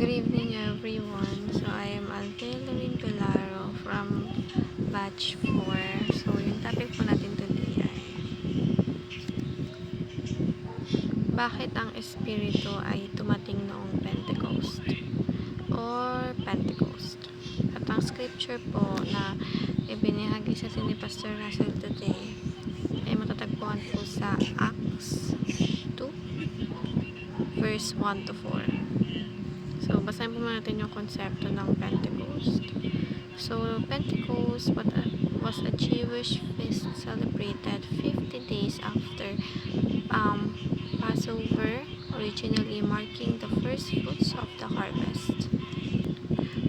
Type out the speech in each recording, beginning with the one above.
Good evening everyone. So I am Altelorin Pilaro from batch 4. So yung topic po natin today ay bakit ang Espiritu ay tumating noong Pentecost or Pentecost. At ang scripture po na ibinahagi sa ni Pastor Russell today ay matatagpuan po sa Acts 2 verse 1 to 4. So, basahin po natin yung konsepto ng Pentecost. So, Pentecost was a Jewish feast celebrated 50 days after Passover, originally marking the first fruits of the harvest.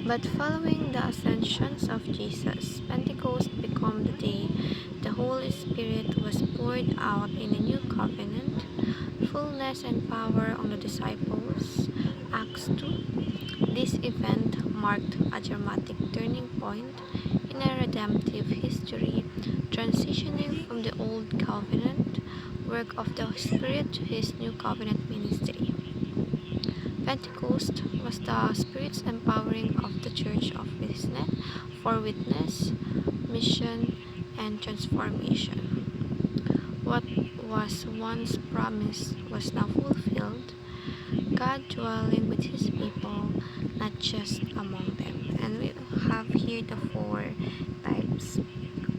But following the ascensions of Jesus, Pentecost became the day the Holy Spirit was poured out in a new covenant, fullness and power on the disciples. Acts 2. This event marked a dramatic turning point in a redemptive history, transitioning from the Old Covenant work of the Spirit to His New Covenant ministry. Pentecost was the Spirit's empowering of the Church of witness, mission, and transformation. What was once promised was now fulfilled, God dwelling with His people, not just among them. And we have here the 4 types,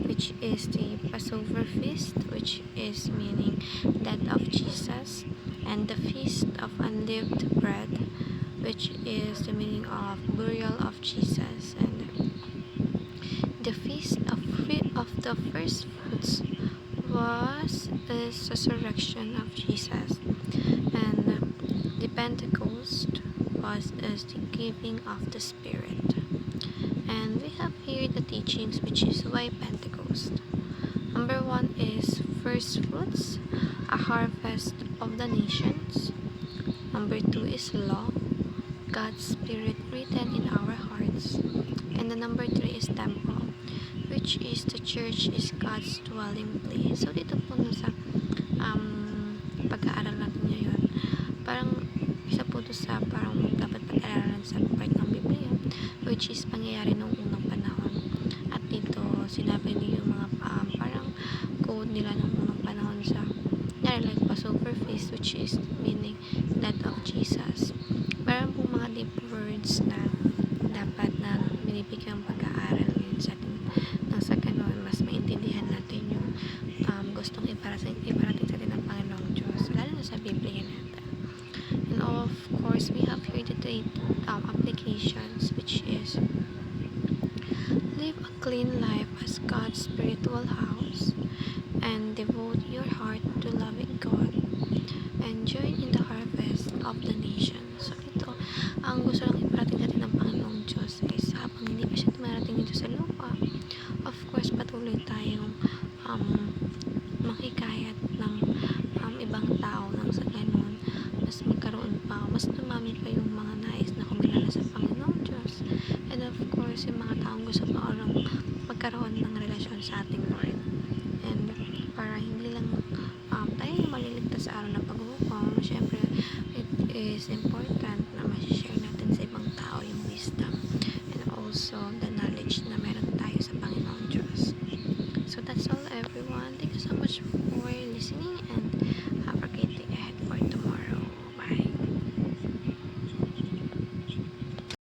which is the Passover feast, which is meaning death of Jesus, and the feast of unleavened bread, which is the meaning of burial of Jesus, and the feast of the first fruits was the resurrection of Jesus, and the Pentecost was the giving of the Spirit. And we have here the teachings, which is why Pentecost. Number 1 is first fruits, a harvest of the nations. Number 2 is law, God's Spirit written in our hearts. And the number 3 is temple, which is the church is God's dwelling place. So dito po sa pag-aaral natin ngayon, parang isa po ito sa parang dapat pag-aaralan sa part ng Biblia, which is pangyayari noong unang panahon. At dito sinabi niyo yung mga parang code nila noong unang panahon sa like Passover feast, which is meaning death of Jesus. Meron pong mga deep words na dapat na binibigyan pag-aaral ngayon sa atin nang sa ganun mas maintindihan natin yung gustong iparating sa atin ng Panginoong Diyos, lalo na sa Biblia natin. And of course, we have here the 3 applications, which is live a clean life as God's spiritual house, and devote your heart to loving God, and join in the harvest of the nations. So ito, ang gusto lang iparating natin ng Panginoong Diyos is habang hindi pa siya tumarating dito sa lupa, of course, patuloy tayong manghikayat ng ibang tao nang sa ganun mas magkaroon pa, mas dumami pa yung mga nais na kumilala sa Panginoong Diyos, and of course yung mga taong gusto pa magkaroon ng relasyon sa ating Lord, and para hindi lang tayo maliligtas sa araw ng paghuhukom. Syempre it is important